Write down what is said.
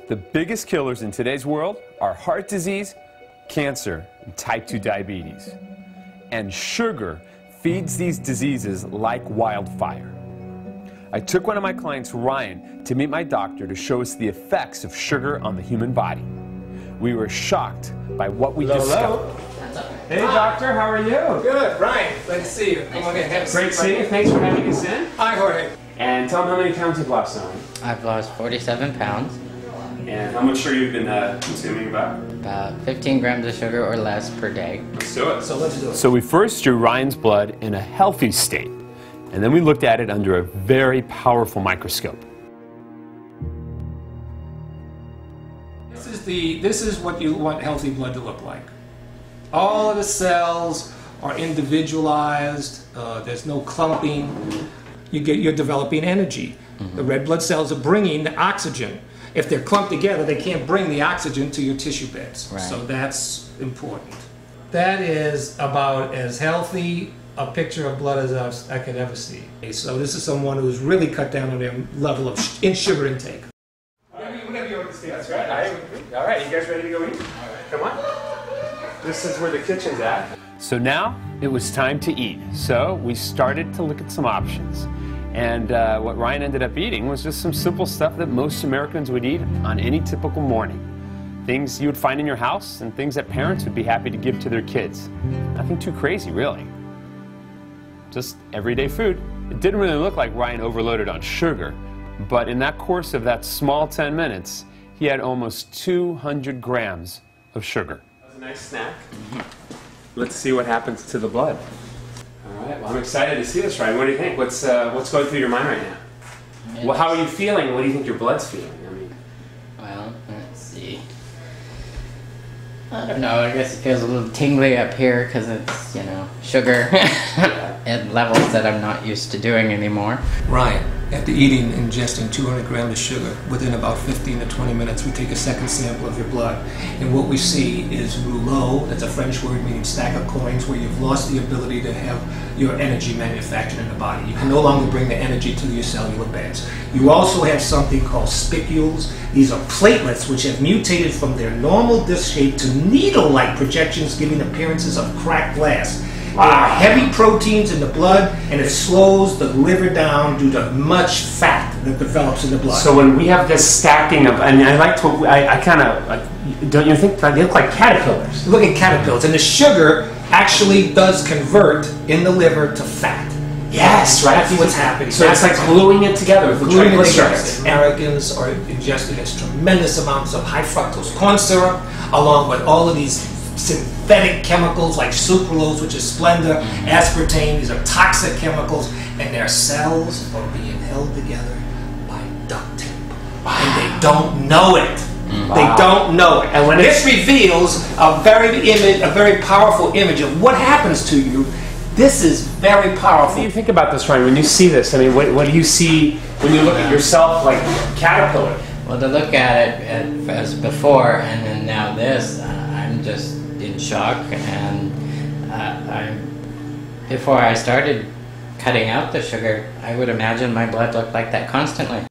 The biggest killers in today's world are heart disease, cancer, and type 2 diabetes. And sugar feeds these diseases like wildfire. I took one of my clients, Ryan, to meet my doctor to show us the effects of sugar on the human body. We were shocked by what we discovered. Hey, doctor, how are you? Good, Ryan. Glad to see you. Come on in. Have a Great seat seeing you. Thanks for having us in. Hi, Jorge. And tell them how many pounds you've lost on. I've lost 47 pounds, And how much sugar you've been consuming about? about 15 grams of sugar or less per day. Let's do it. So let's do it. So we first drew Ryan's blood in a healthy state, and then we looked at it under a very powerful microscope. This is what you want healthy blood to look like. All of the cells are individualized. There's no clumping. You're developing energy. The red blood cells are bringing the oxygen. If they're clumped together, they can't bring the oxygen to your tissue beds. Right. So that's important. That is about as healthy a picture of blood as I could ever see. So this is someone who's really cut down on their level of sugar intake. Whatever you understand. That's right. All right, you guys ready to go eat? All right. Come on. This is where the kitchen's at. So now it was time to eat. So we started to look at some options. And what Ryan ended up eating was just some simple stuff that most Americans would eat on any typical morning. Things you would find in your house and things that parents would be happy to give to their kids. Nothing too crazy, really. Just everyday food. It didn't really look like Ryan overloaded on sugar, but in that course of that small 10 minutes, he had almost 200 grams of sugar. That was a nice snack. Let's see what happens to the blood. All right, well, I'm excited to see this, Ryan. What do you think? What's going through your mind right now? Well, how are you feeling? What do you think your blood's feeling? I mean, Well, let's see. I don't know, I guess it feels a little tingly up here because it's, you know, sugar at levels that I'm not used to doing anymore. Ryan, after ingesting 200 grams of sugar, within about 15 to 20 minutes, we take a second sample of your blood. And what we see is rouleau, that's a French word meaning stack of coins, where you've lost the ability to have your energy manufactured in the body. You can no longer bring the energy to your cellular beds. You also have something called spicules. These are platelets which have mutated from their normal disc shape to needle-like projections, giving appearances of cracked glass. There are heavy proteins in the blood, and it slows the liver down due to much fat that develops in the blood. so when we have this stacking of, and I kind of, don't you think they look like caterpillars? Look at caterpillars, and the sugar actually does convert in the liver to fat. Yes, right. That's what's happening. So it's like gluing it together with the Gluing it together. triglycerides. Americans are ingesting this tremendous amounts of high fructose corn syrup, along with all of these synthetic chemicals like sucralose, which is Splenda, aspartame. These are toxic chemicals, and their cells are being held together by duct tape. And they don't know it. They don't know it. And when this reveals a very powerful image of what happens to you. This is very powerful. What do you think about this, Ryan? When you see this, I mean, what do you see when you look at yourself like caterpillar? Well, to look at it as before and then now this, I'm just in shock. And before I started cutting out the sugar, I would imagine my blood looked like that constantly.